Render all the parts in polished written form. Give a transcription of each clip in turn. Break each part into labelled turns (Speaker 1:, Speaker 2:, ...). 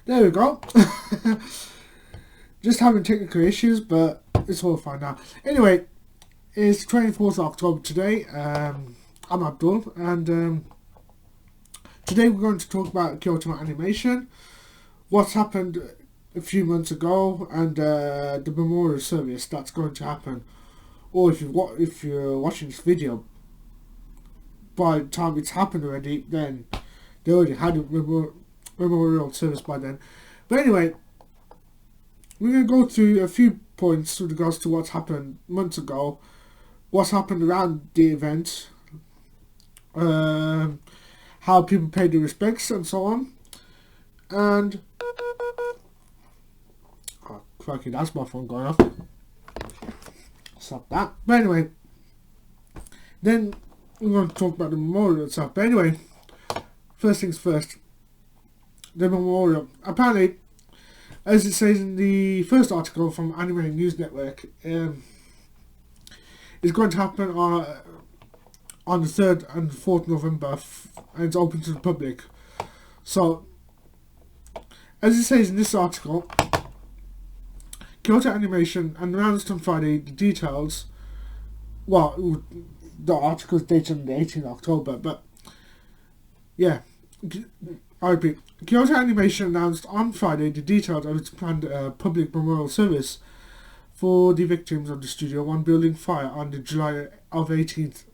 Speaker 1: There we go. Just having technical issues, but it's all fine now. Anyway, it's 24th of October today. I'm Abdul, and today we're going to talk about Kyoto Animation, what's happened a few months ago, and the memorial service that's going to happen. Or if you're watching this video, by the time it's happened already, then they already had a memorial service by then. But anyway, we're going to go through a few points with regards to what's happened months ago, what's happened around the event, how people paid their respects and so on. And oh crikey, that's my phone going off. Stop that. But anyway, then we're going to talk about the memorial itself. But anyway, first things first, the memorial. Apparently, as it says in the first article from Anime News Network, it's going to happen on the 3rd and 4th November, and it's open to the public. So, as it says in this article, Kyoto Animation announced on Friday the details. Well, the article is dated on the 18th of October, but yeah, I repeat. Kyoto Animation announced on Friday the details of its planned public memorial service for the victims of the Studio One building fire on the July of 18th.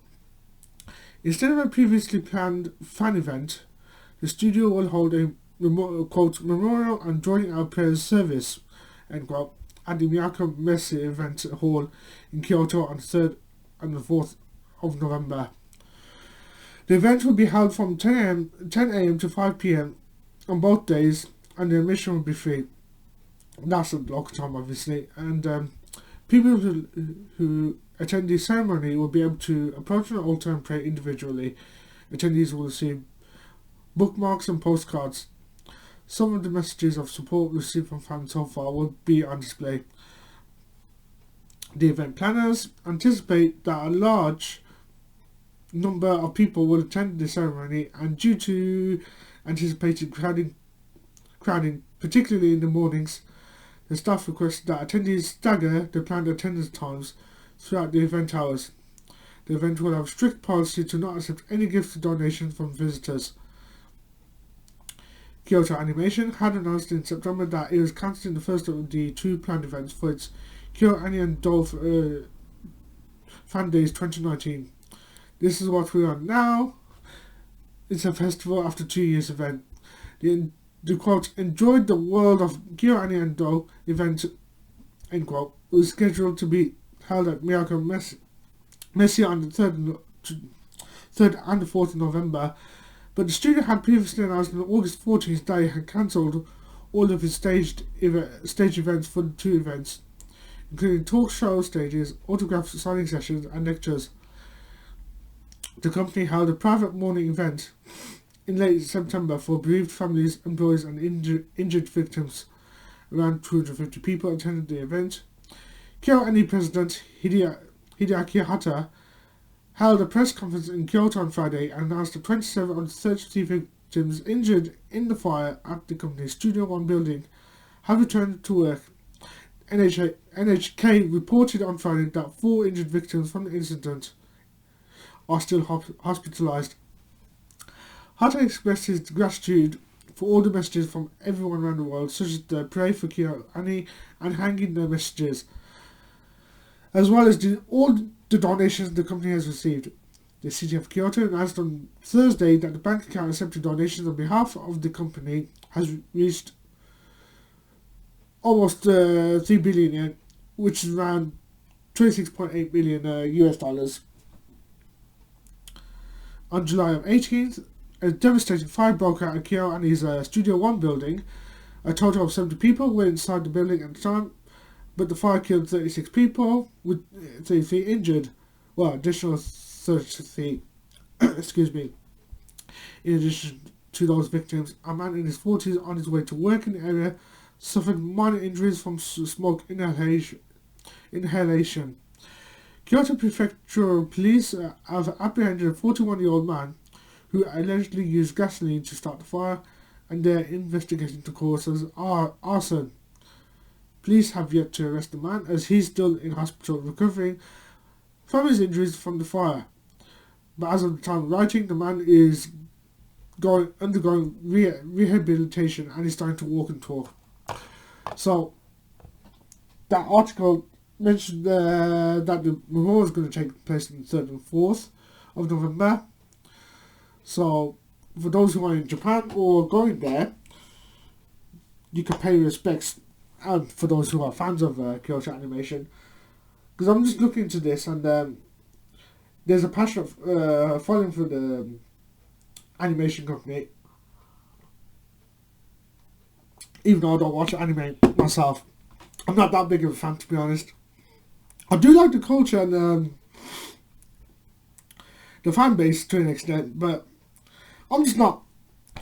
Speaker 1: Instead of a previously planned fan event, the studio will hold a quote, memorial and joining our prayers service, end quote, at the Miyako Messe Event Hall in Kyoto on the 3rd and the 4th of November. The event will be held from 10 a.m. to 5 p.m. on both days, and the admission will be free. That's a local time, obviously, and people who attend the ceremony will be able to approach an altar and pray individually. Attendees will receive bookmarks and postcards. Some of the messages of support received from fans so far will be on display. The event planners anticipate that a large number of people will attend the ceremony, and due to anticipated crowding, particularly in the mornings, the staff requested that attendees stagger the planned attendance times throughout the event hours. The event will have a strict policy to not accept any gifts or donations from visitors. Kyoto Animation had announced in September that it was cancelling the first of the two planned events for its KyoAni and Do Fan Days 2019. This is what we are now. It's a festival after 2 years event. The quote, enjoyed the world of KyoAni and Do event, end quote, was scheduled to be held at Miyako Messe on the 3rd and the 4th of November, but the studio had previously announced on August 14th that it had cancelled all of its stage events for the two events, including talk show stages, autograph signing sessions, and lectures. The company held a private morning event in late September for bereaved families, employees, and injured victims. Around 250 people attended the event. KyoAni President Hideaki Hatta held a press conference in Kyoto on Friday and announced that 27 of the 33 victims injured in the fire at the company's Studio One building have returned to work. NHK reported on Friday that 4 injured victims from the incident are still hospitalized. Hatta expressed his gratitude for all the messages from everyone around the world, such as the pray for KyoAni and hanging their messages, as well as all the donations the company has received. The city of Kyoto announced on Thursday that the bank account accepting donations on behalf of the company has reached almost 3 billion yen, which is around 26.8 million US dollars. On July 18th, a devastating fire broke out at KyoAni's Studio One building. A total of 70 people were inside the building at the time, but the fire killed 36 people, with 33 injured. Well, additional 33, excuse me. In addition to those victims, a man in his 40s on his way to work in the area suffered minor injuries from smoke inhalation. Kyoto Prefectural Police have apprehended a 41-year-old man who allegedly used gasoline to start the fire and they're investigating the cause as arson. Police have yet to arrest the man as he's still in hospital recovering from his injuries from the fire. But as of the time of writing, the man is undergoing rehabilitation and is starting to walk and talk. So that article mentioned that the memorial is going to take place on the 3rd and 4th of November. So for those who are in Japan or going there, you can pay respects. And for those who are fans of Kyoto Animation, because I'm just looking into this, and there's a passion of following for the animation company. Even though I don't watch anime myself, I'm not that big of a fan, to be honest. I do like the culture and the fan base to an extent, but I'm just not.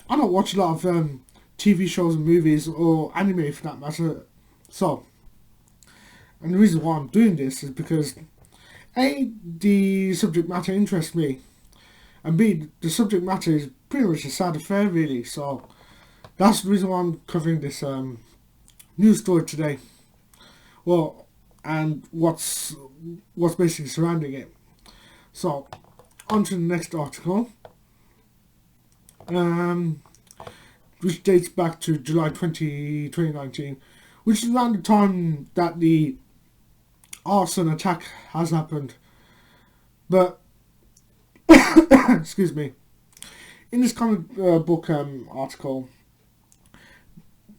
Speaker 1: I don't watch a lot of TV shows and movies or anime for that matter. So, and the reason why I'm doing this is because A, the subject matter interests me, and B, the subject matter is pretty much a sad affair really. So that's the reason why I'm covering this news story today. Well, and what's basically surrounding it. So, on to the next article, which dates back to July 2019, which is around the time that the arson attack has happened. But, excuse me, in this comic book article,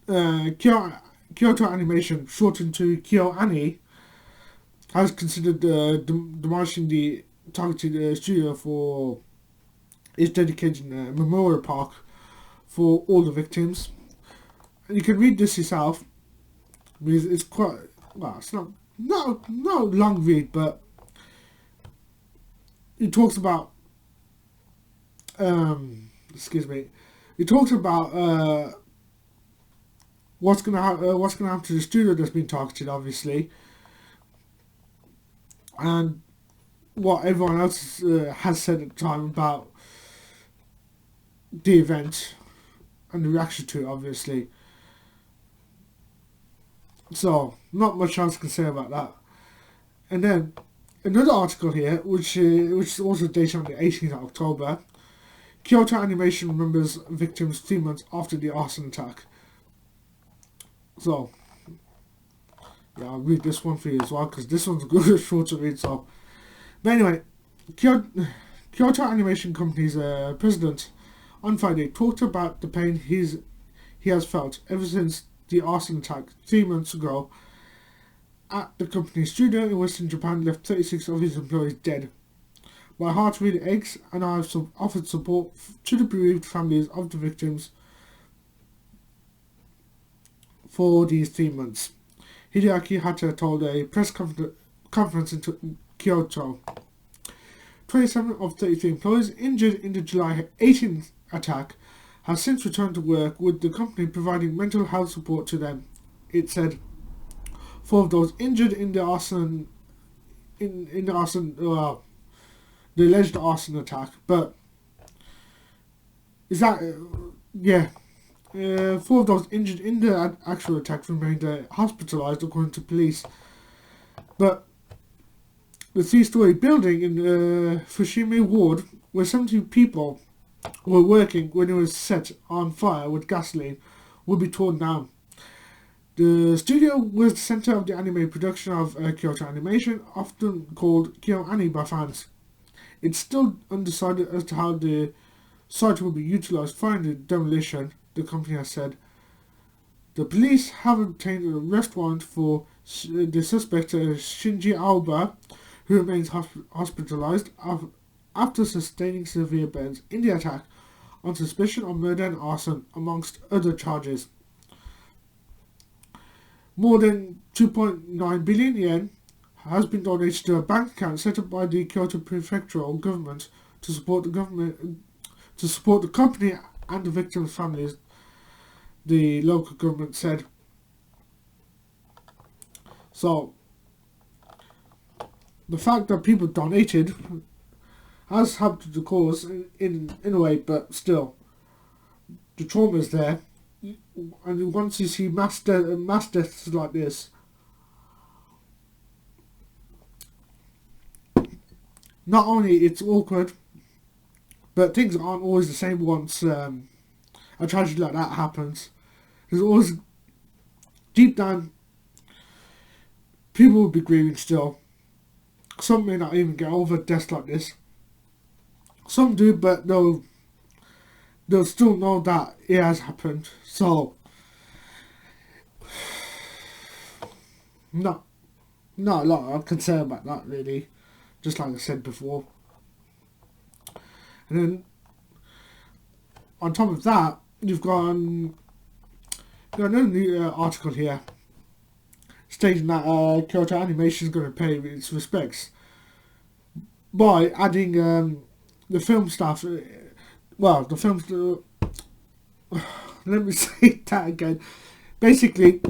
Speaker 1: Kyoto Animation, shortened to KyoAni, has considered demolishing the targeted studio for its dedicated memorial park for all the victims. And you can read this yourself, because it's quite, well, it's not a long read, but it talks about, excuse me, it talks about what's gonna happen to the studio that's been targeted, obviously, and what everyone else has said at the time about the event and the reaction to it, obviously. So, not much else I can say about that. And then, another article here, which is also dated on the 18th of October. Kyoto Animation remembers victims 3 months after the arson attack. So, yeah, I'll read this one for you as well, because this one's good, short to read, so. But anyway, Kyoto Animation Company's president on Friday talked about the pain he has felt ever since the arson attack 3 months ago at the company's studio in Western Japan left 36 of his employees dead. My heart really aches, and I have offered support to the bereaved families of the victims for these 3 months. Hideaki Hatta told a press conference in Kyoto. 27 of 33 employees injured in the July 18th attack have since returned to work, with the company providing mental health support to them. It said 4 of those injured in the arson, the alleged arson attack. But is that 4 of those injured in the actual attack remained hospitalized, according to police. But the 3-story building in Fushimi Ward, where 70 people were working when it was set on fire with gasoline, would be torn down. The studio was the center of the anime production of Kyoto Animation, often called KyoAni by fans. It's still undecided as to how the site will be utilized following the demolition, the company has said. The police have obtained an arrest warrant for the suspect Shinji Aoba, who remains hospitalized after sustaining severe burns in the attack on suspicion of murder and arson, amongst other charges. More than 2.9 billion yen has been donated to a bank account set up by the Kyoto prefectural government to support the company and the victims' families, the local government said. So, the fact that people donated has helped the cause in a way, but still, the trauma is there, and once you see mass deaths like this, not only it's awkward, but things aren't always the same once a tragedy like that happens. There's always, deep down, people will be grieving still. Some may not even get over deaths like this. Some do, but they'll still know that it has happened. So, not a lot of concern about that, really. Just like I said before. And then, on top of that, you've got another new article here stating that Kyoto Animation is going to pay its respects by adding the film staff. Well, the films. Let me say that again. Basically,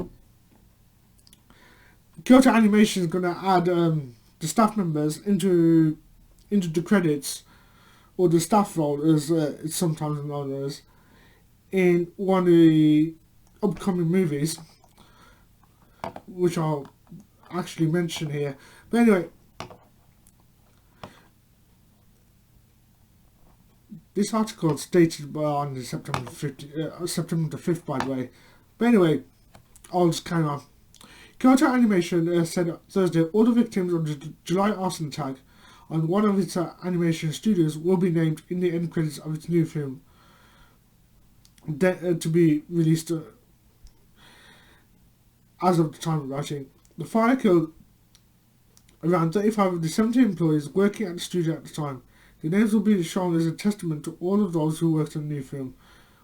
Speaker 1: Kyoto Animation is going to add the staff members into the credits, or the staff role, as it's sometimes known as, in one of the upcoming movies, which I'll actually mention here. But anyway, this article is dated on September the 5th, by the way. But anyway, I'll just carry on. Kyoto Animation said Thursday all the victims of the July arson attack on one of its animation studios will be named in the end credits of its new film to be released as of the time of writing. The fire killed around 35 of the 70 employees working at the studio at the time. The names will be shown as a testament to all of those who worked on the new film,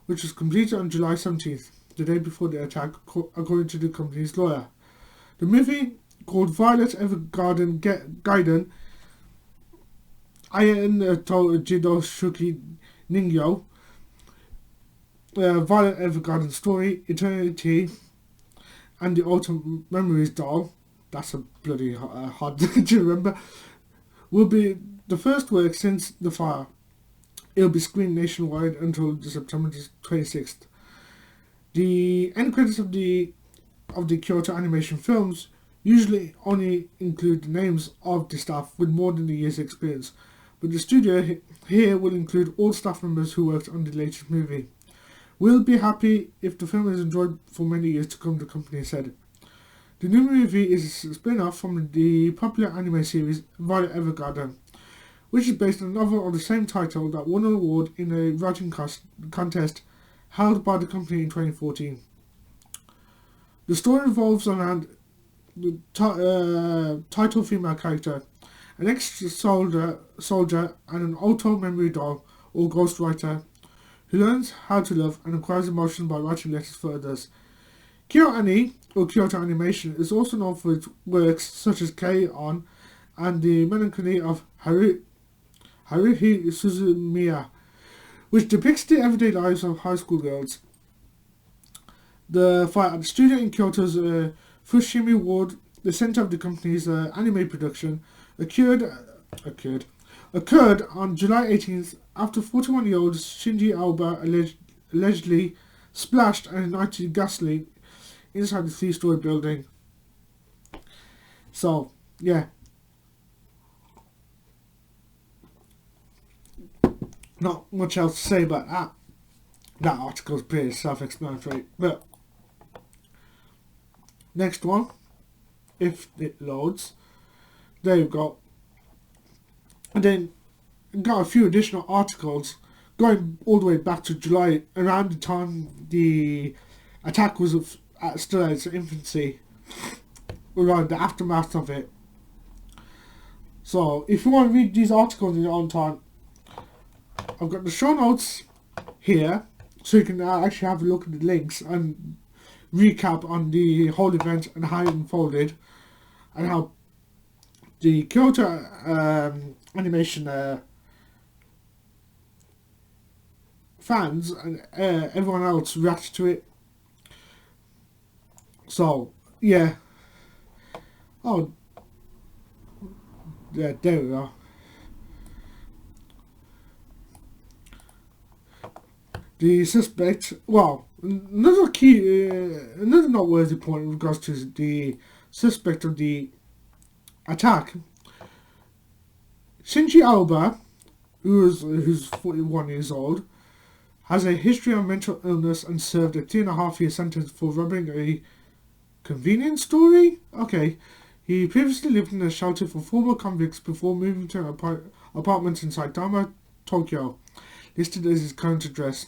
Speaker 1: which was completed on July 17th, the day before the attack, according to the company's lawyer. The movie, called Violet Evergarden Gaiden Ayan to Jido Shuki Ningyo, Violet Evergarden Story, Eternity, and the Autumn Memories doll, that's a bloody hard to remember, will be the first work since the fire. It will be screened nationwide until September 26th. The end credits of the Kyoto Animation films usually only include the names of the staff with more than a year's experience, but the studio here will include all staff members who worked on the latest movie. We'll be happy if the film is enjoyed for many years to come, the company said. The new movie is a spin-off from the popular anime series Violet Evergarden, which is based on a novel of the same title that won an award in a writing contest held by the company in 2014. The story revolves around the title female character, an ex-soldier and an auto memory doll or ghostwriter who learns how to love and acquires emotions by writing letters for others. KyoAni, or Kyoto Animation, is also known for its works such as KyoAni and The Melancholy of Haruhi Suzumiya, which depicts the everyday lives of high school girls. The fire at the studio in Kyoto's Fushimi Ward, the centre of the company's anime production, occurred on July 18th after 41-year-old Shinji Aoba allegedly splashed and ignited gasoline inside the 3-story building. So, yeah. Not much else to say about that. That article is pretty self-explanatory. But, next one, if it loads. There you go. And then got a few additional articles going all the way back to July, around the time the attack was still at its infancy, around the aftermath of it. So if you want to read these articles in your own time, I've got the show notes here, so you can actually have a look at the links and recap on the whole event and how it unfolded, and how the Kyoto Animation fans and everyone else reacted to it. So, yeah. Oh, yeah, there we are. The suspect, another noteworthy point in regards to the suspect of the attack, Shinji Aoba, who's 41 years old, has a history of mental illness and served a 3.5-year sentence for robbing a convenience store. Okay. He previously lived in a shelter for former convicts before moving to an apartment in Saitama, Tokyo, listed as his current address.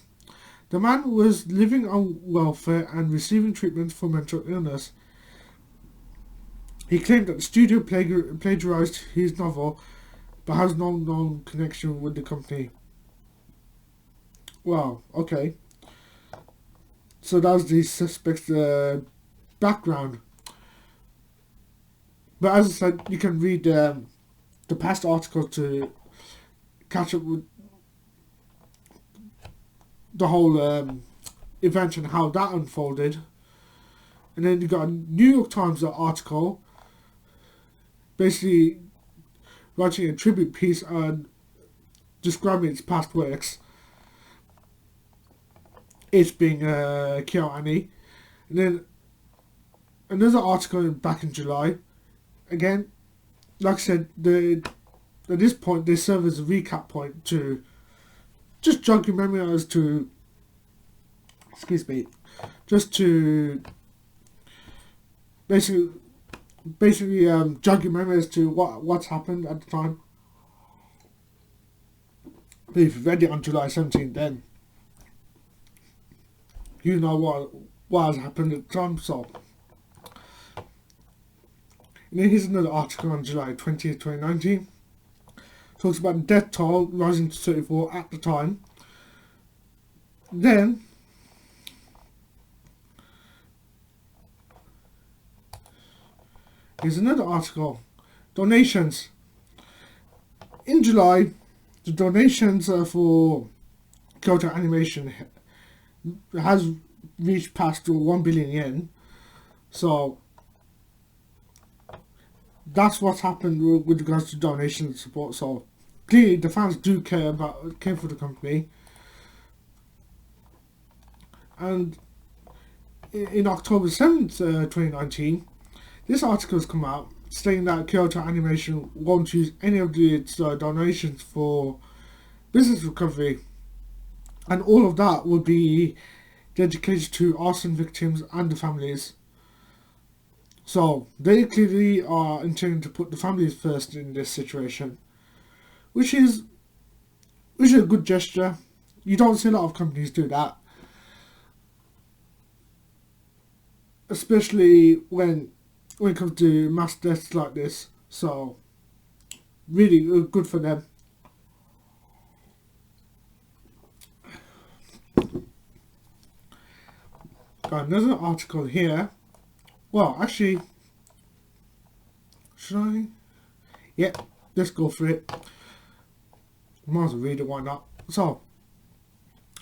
Speaker 1: The man was living on welfare and receiving treatment for mental illness. He claimed that the studio plagiarized his novel, but has no known connection with the company. Wow, okay. So that was the suspect's background. But as I said, you can read the past article to catch up with the whole event and how that unfolded. And then you got a New York Times article basically writing a tribute piece and describing its past works. It being KyoAni. And then another article back in July. Again, like I said, at this point they serve as a recap point to just jog your memory as to, just to basically jog your memory as to what's happened at the time. But if you read it on July 17th, then you know what has happened at the time. So, and then here's another article on July 20th, 2019. Talks about the death toll rising to 34 at the time. Then, here's another article. Donations. In July, the donations for Kyoto Animation has reached past 1 billion yen. So, that's what's happened with regards to donation and support. So clearly the fans do care for the company. And in October 7th, 2019, this article has come out stating that Kyoto Animation won't use any of its donations for business recovery, and all of that will be dedicated to arson victims and the families. So they clearly are intending to put the families first in this situation, which is a good gesture. You don't see a lot of companies do that, especially when it comes to mass deaths like this. So really good for them. Got another article here. Well, actually, should I? Yeah, let's go for it. Might as well read it, why not? So,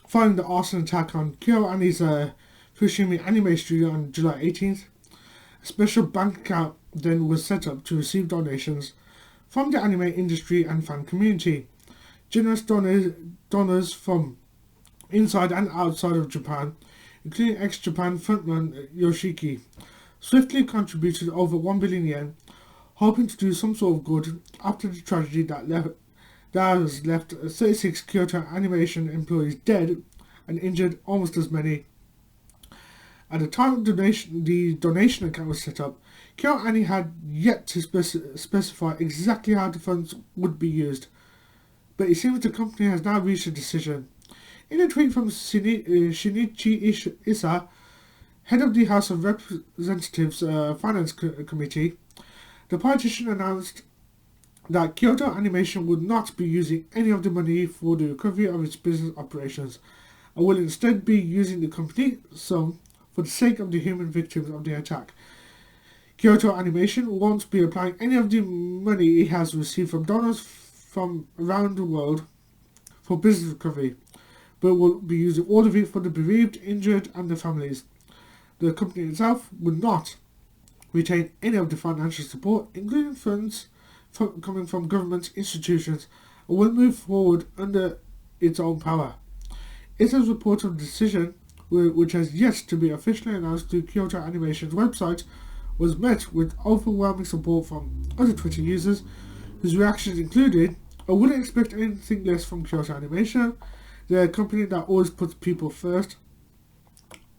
Speaker 1: following the arson attack on KyoAni's Fushimi Anime Studio on July 18th, a special bank account then was set up to receive donations from the anime industry and fan community. Generous donors from inside and outside of Japan, including ex-Japan frontman Yoshiki, swiftly contributed over 1 billion yen, hoping to do some sort of good after the tragedy that has left 36 Kyoto Animation employees dead and injured almost as many. At the time the donation account was set up, KyoAni had yet to specify exactly how the funds would be used, but it seems the company has now reached a decision. In a tweet from Shinichi Issa, head of the House of Representatives Finance Committee, the politician announced that Kyoto Animation would not be using any of the money for the recovery of its business operations, and will instead be using the complete sum for the sake of the human victims of the attack. Kyoto Animation won't be applying any of the money it has received from donors from around the world for business recovery, but will be using all of it for the bereaved, injured, and their families. The company itself would not retain any of the financial support, including funds coming from government institutions, and will move forward under its own power. It has reported a decision, which has yet to be officially announced through Kyoto Animation's website, was met with overwhelming support from other Twitter users, whose reactions included, "I wouldn't expect anything less from Kyoto Animation. They're a company that always puts people first.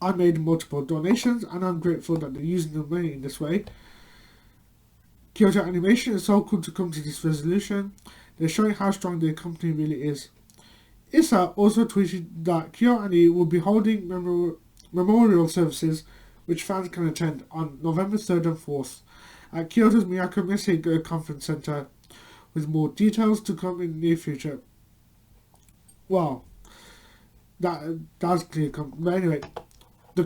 Speaker 1: I made multiple donations and I'm grateful that they're using the money in this way. Kyoto Animation is so cool to come to this resolution. They're showing how strong their company really is." Issa also tweeted that KyoAni will be holding memorial services which fans can attend on November 3rd and 4th at Kyoto's Miyako Messei Conference Center, with more details to come in the near future. Well, that's clear. But anyway, the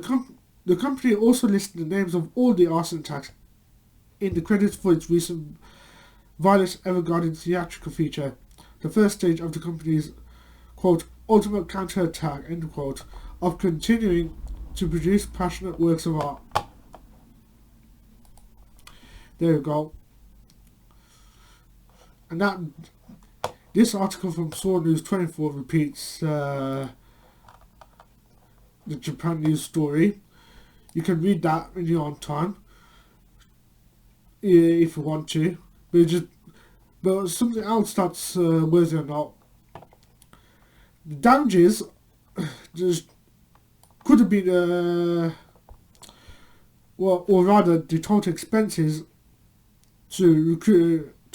Speaker 1: company also listed the names of all the arson attacks in the credits for its recent Violet's Evergarden theatrical feature, the first stage of the company's, quote, ultimate counter-attack, end quote, of continuing to produce passionate works of art. There you go. And this article from Soar News 24 repeats the Japan news story. You can read that in your own time if you want to. But something else that's worthy of note. The damages just could have been, or rather, the total expenses to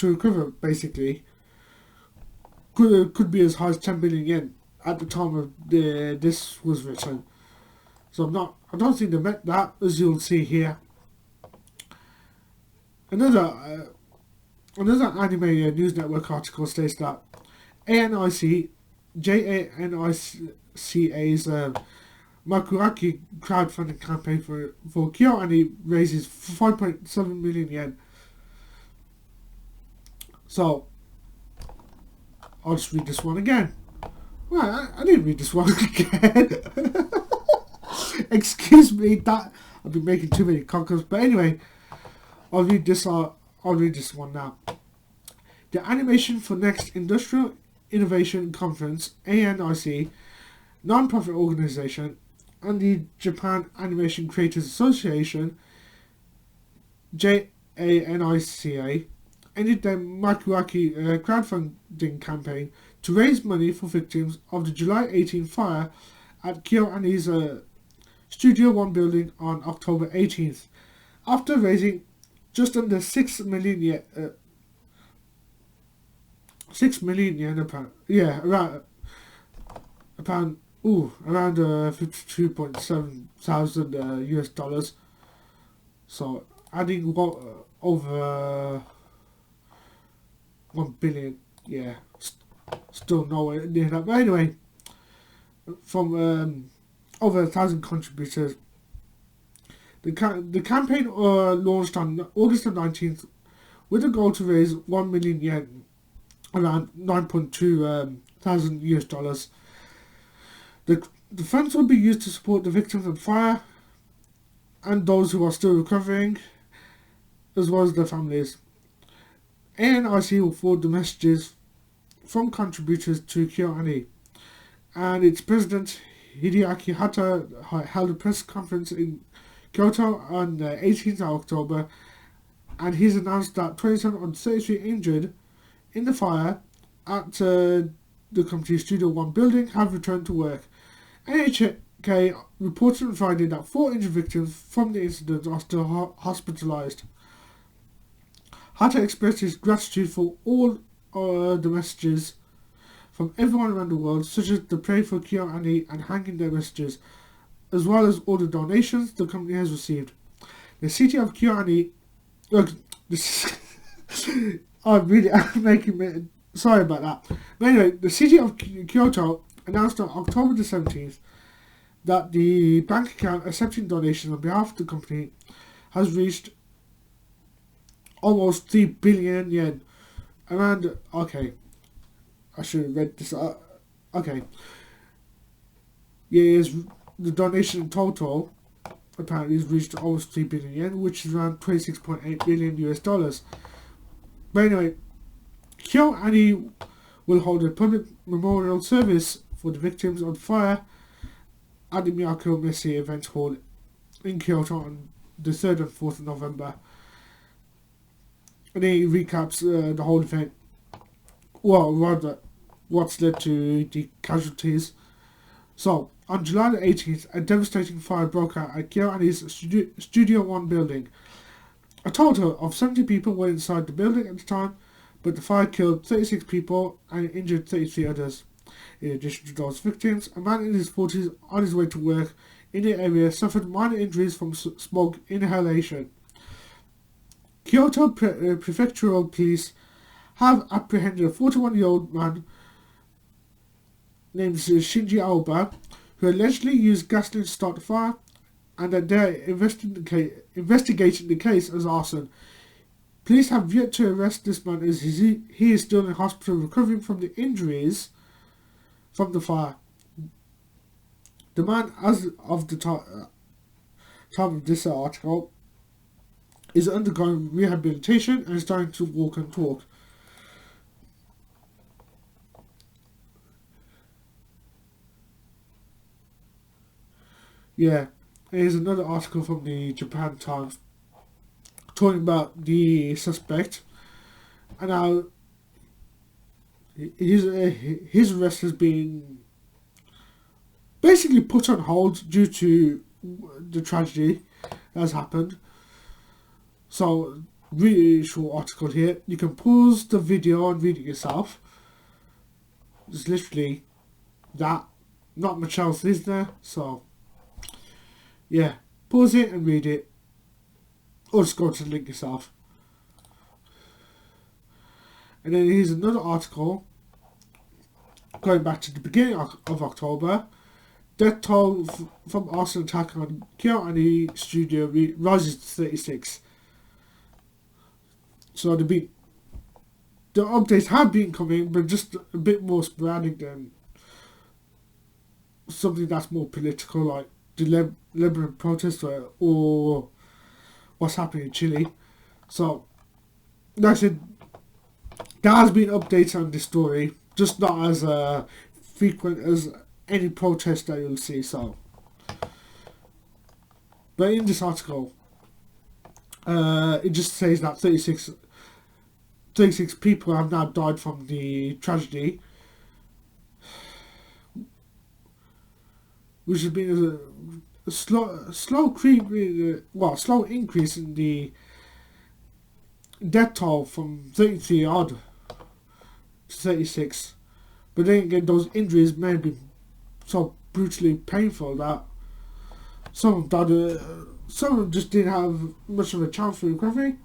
Speaker 1: recover, basically, could be as high as 10 billion yen at the time of this was written. So I don't think they met that, as you'll see here. Another anime news network article states that JANICA's Makuaki crowdfunding campaign for KyoAni raises 5.7 million yen. So, I'll just read this one again. Well, I didn't read this one again. Excuse me, that I've been making too many cockers. But anyway, I'll read this one now. The Animation for Next Industrial Innovation Conference, ANIC, non-profit organization, and the Japan Animation Creators Association, JANICA, ended their Makuaki crowdfunding campaign to raise money for victims of the July 18 fire at KyoAni's Studio One building on October 18th, after raising just under 6 million yen. 6 million yen, around 52.7 thousand US dollars. So adding over 1 billion, still nowhere near that. But anyway, from over 1,000 contributors, the campaign launched on August the 19th with a goal to raise 1 million yen, around 9.2 thousand US dollars. The funds will be used to support the victims of fire and those who are still recovering, as well as their families. ANIC will forward the messages from contributors to KyoAni, and its president Hideaki Hatta held a press conference in Kyoto on the 18th of October, and he's announced that 27 on 33 injured in the fire at the company's Studio One building have returned to work. NHK reported on Friday that 4 injured victims from the incident are still hospitalized. Hatta expressed his gratitude for all the messages from everyone around the world, such as the Pray for KyoAni and Hanging Their messages, as well as all the donations the company has received. The city of KyoAni... I'm making me... Sorry about that. But anyway, the city of Kyoto announced on October the 17th that the bank account accepting donations on behalf of the company has reached almost 3 billion yen. Okay, I should have read this. Okay. Yes, the donation in total apparently has reached almost 3 billion yen, which is around 26.8 billion US dollars. But anyway, KyoAni will hold a public memorial service for the victims of fire at the Miyako Messe Event Hall in Kyoto on the 3rd and 4th of November. And then he recaps the whole event, well, rather, what's led to the casualties. So, on July the 18th, a devastating fire broke out at KyoAni's Studio 1 building. A total of 70 people were inside the building at the time, but the fire killed 36 people and injured 33 others. In addition to those victims, a man in his 40s on his way to work in the area suffered minor injuries from smoke inhalation. Kyoto Prefectural Police have apprehended a 41-year-old man named Shinji Aoba, who allegedly used gasoline to start the fire, and that they are investigating the case as arson. Police have yet to arrest this man as he is still in hospital recovering from the injuries from the fire. The man, as of the time of this article, is undergoing rehabilitation and is starting to walk and talk. Yeah, here's another article from the Japan Times talking about the suspect and how his arrest has been basically put on hold due to the tragedy that has happened. So, really short article here. You can pause the video and read it yourself. It's literally that. Not much else is there. So, yeah. Pause it and read it. Or just go to the link yourself. And then here's another article going back to the beginning of October. Death toll from arson attack on KyoAni studio rises to 36. So the updates have been coming, but just a bit more sporadic than something that's more political, like the Lebanon protest or what's happening in Chile. So, like I said, there has been updates on this story, just not as frequent as any protest that you'll see. So, but in this article, it just says that 36 people have now died from the tragedy, which has been a slow increase in the death toll from 33 odd to 36. But then again, those injuries may have been so brutally painful that some of them just didn't have much of a chance for recovery.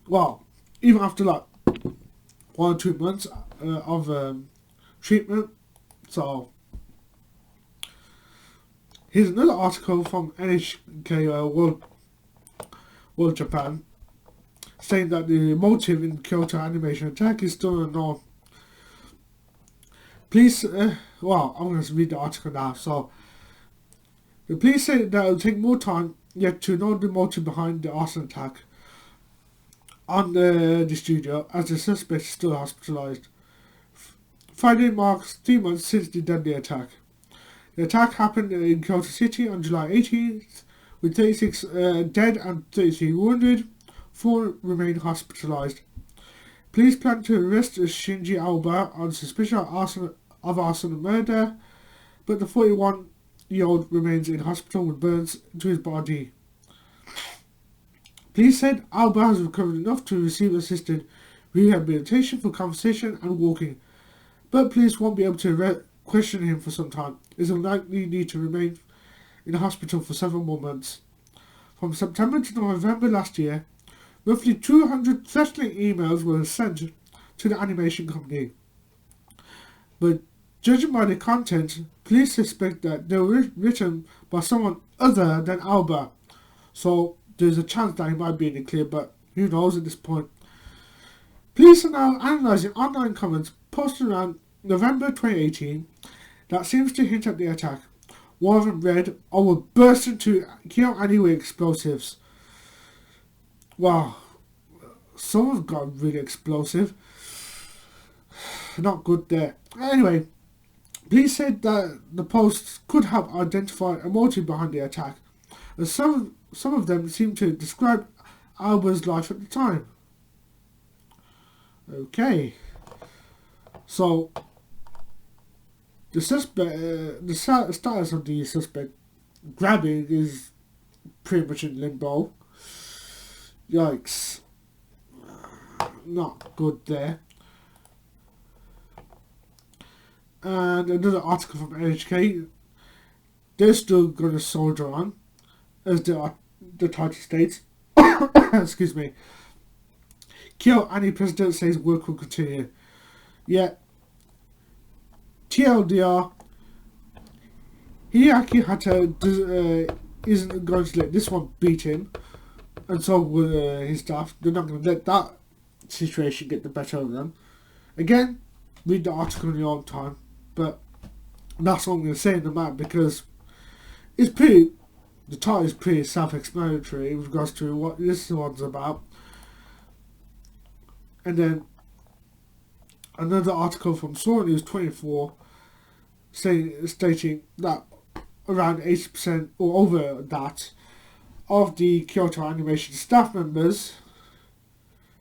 Speaker 1: Well, even after like 1 or 2 months of treatment. So, here's another article from NHK World Japan saying that the motive in Kyoto Animation attack is still unknown. Police, I'm going to read the article now. So, the police say that it will take more time yet to know the motive behind the arson attack on the studio, as the suspect is still hospitalized. Friday marks 3 months since the deadly attack. The attack happened in Kyoto City on July 18th, with 36 dead and 33 wounded. 4 remain hospitalized. Police plan to arrest Shinji Aoba on suspicion of arson and murder, but the 41-year-old remains in hospital with burns to his body. Police said Aoba has recovered enough to receive assisted rehabilitation for conversation and walking, but police won't be able to question him for some time. He will likely need to remain in hospital for several more months. From September to November last year, roughly 200 threatening emails were sent to the animation company. But judging by the content, police suspect that they were written by someone other than Aoba. So there's a chance that he might be in the clear, but who knows at this point. Police are now analysing online comments posted around November 2018 that seems to hint at the attack. One of them read, "I will burst into KyoAni with explosives." Wow, some have got really explosive. Not good there. Anyway, police said that the posts could have identified a motive behind the attack, and some of them seem to describe Alba's life at the time. Okay, so the suspect, the status of the suspect grabbing is pretty much in limbo. Yikes, not good there. And another article from NHK. They're still going to soldier on, as the title states. Excuse me. KyoAni president says work will continue. Yet, TLDR, Hideaki Hatta isn't going to let this one beat him, and so will his staff. They're not going to let that situation get the better of them. Again, read the article in your own time, but that's what I'm going to say in the matter, because it's pretty, the title is pretty self-explanatory in regards to what this one's about. And then another article from Sora News 24 stating that around 80% or over that of the Kyoto Animation staff members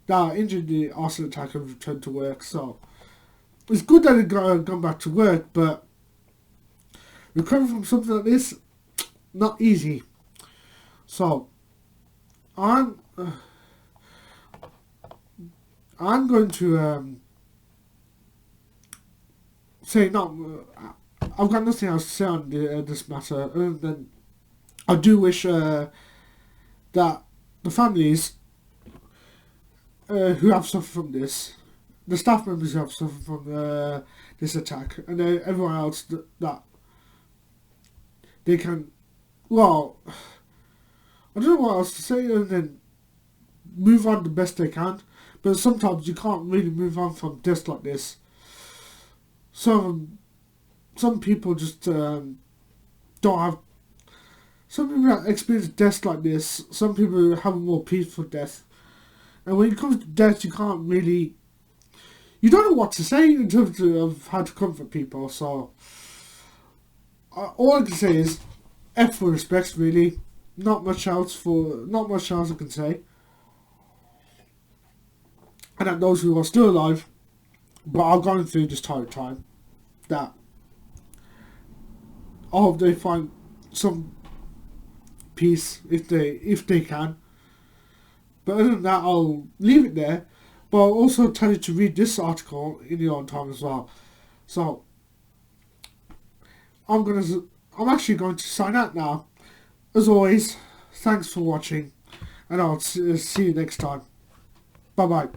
Speaker 1: that are injured in the arson attack have returned to work. So it's good that they've gone back to work, but recovering from something like this, not easy. So I'm going to say no. I've got nothing else to say on this matter other than I do wish that the families who have suffered from this, the staff members who have suffered from this attack, and everyone else that they can, well, I don't know what else to say other than move on the best they can. But sometimes you can't really move on from deaths like this. Some people just don't have. Some people that experience deaths like this. Some people have a more peaceful death. And when it comes to death, you can't really. You don't know what to say in terms of how to comfort people. So all I can say is, F for respect. Really, not much else I can say. And that those who are still alive but are going through this time, that I hope they find some peace if they can. But other than that, I'll leave it there. But I'll also tell you to read this article in your own time as well. So I'm actually going to sign out now. As always, thanks for watching, and I'll see you next time. Bye bye.